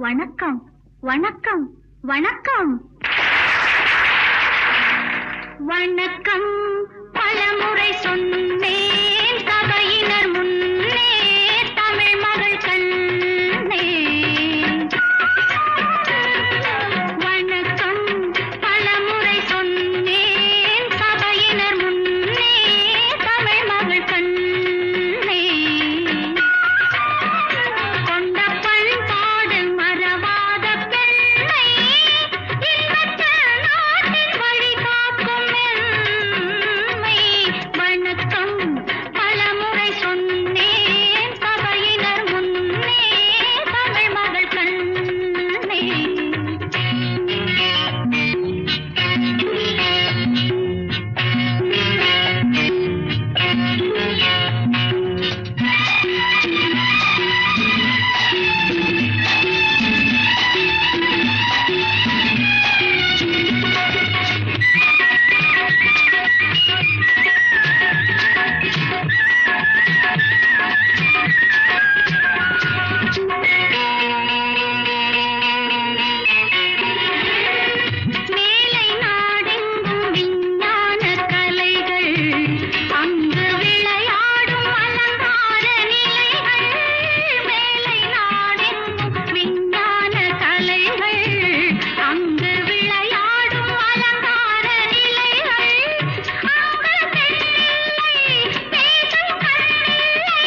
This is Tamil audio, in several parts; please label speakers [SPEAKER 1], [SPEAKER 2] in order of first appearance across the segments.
[SPEAKER 1] வணக்கம் வணக்கம் வணக்கம் வணக்கம் பலமுறை சொன்னேன் சபையினர் முன்னே தமிழ் மகள் கண்ணே வணக்கம் பலமுறை சொன்னேன் சபையினர் முன்னே தமிழ் மகள் கண்ணே கொண்ட பண்பாடு மறவாத பெண்ணை இன்பத்த நாட்டின் வழி காக்கும் எம்மை வணக்கம் பலமுறை சொன்னேன் சபையினர் முன்னே தமிழ் மகள் கண்ணே மேலை நாடெங்கும் விஞ்ஞான கலைகள் அங்கு விளையாடும் அலங்கார நிலைகள் மேலை நாடெங்கும் விஞ்ஞான கலைகள் அங்கு விளையாடும் அலங்கார நிலைகள் அங்கு பெண்ணில்லை பேசும் கண்ணில்லை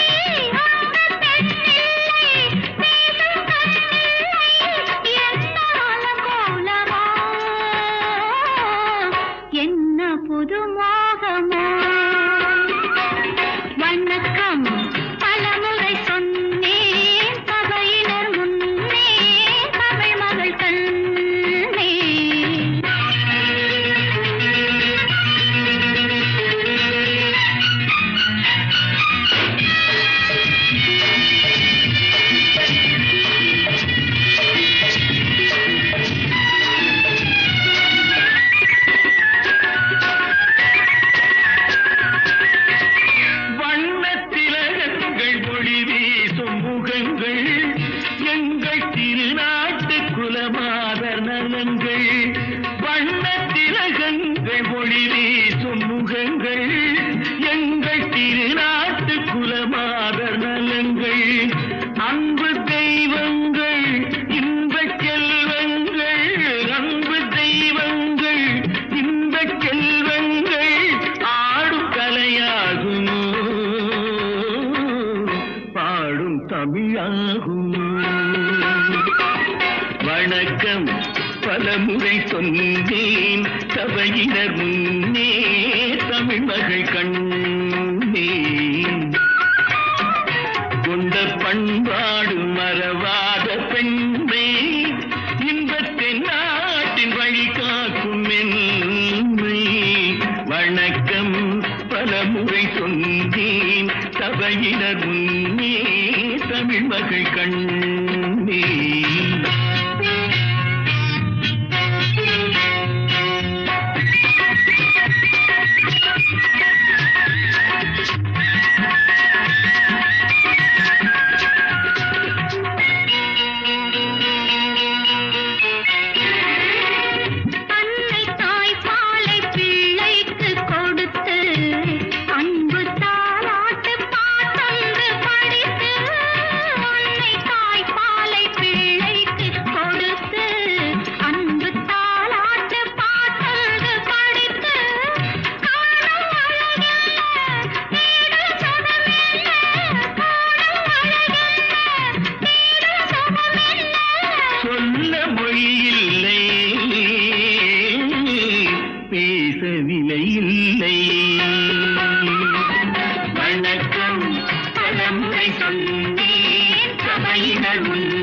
[SPEAKER 1] அங்கு பெண்ணில்லை பேசும் கண்ணில்லை என்ன அலங்கோலமோ என்ன புது மோகமோ வணக்கம் பலமுறை சொன்னேன் சபையினர் முன்னே தமிழ் மகள் கண்ணே
[SPEAKER 2] வண்ணத்திலகங்கள் ஒளி வீசும் முகங்கள் எங்கள் திருநாட்டு குலமாதர் நலங்கள் வண்ணத்திலகங்கள் ஒளி வீசும் முகங்கள் எங்கள் திருநாட்டு குலமாதர் நலங்கள் அன்பு தெய்வங்கள் இன்பச் செல்வங்கள் அன்பு தெய்வங்கள் இன்பச் செல்வங்கள் ஆடும் கலையாகுமோ பாடும் தமிழாகுமோ வணக்கம் பலமுறை சொன்னேன் சபையினர் முன்னே தமிழ் மகள் கண்ணே கொண்ட பண்பாடு மறவாத பெண்ணே இன்பத்தின் நாட்டின் வழி காக்கும் எம்மை வணக்கம் பலமுறை சொன்னேன் சபையினர் முன்னே தமிழ் மகள் கண்ணே
[SPEAKER 1] அன்னை தாய்ப்பாலை பிள்ளைக்கு கொடுத்து அன்பு தாலாட்டு பாட்டொன்று படித்து அன்னை தாய்ப்பாலை பிள்ளைக்கு கொடுத்து அன்பு தாலாட்டு பாட்டொன்று படித்து காணும் அழகென்ன தேடும் சுகமென்ன காணும் அழகென்ன தேடும் சுகமென்ன
[SPEAKER 2] சொல்ல மொழியில்லை பேச விலையில்லை வணக்கம் பலமுறை சொன்னேன் சபையினர் முன்னே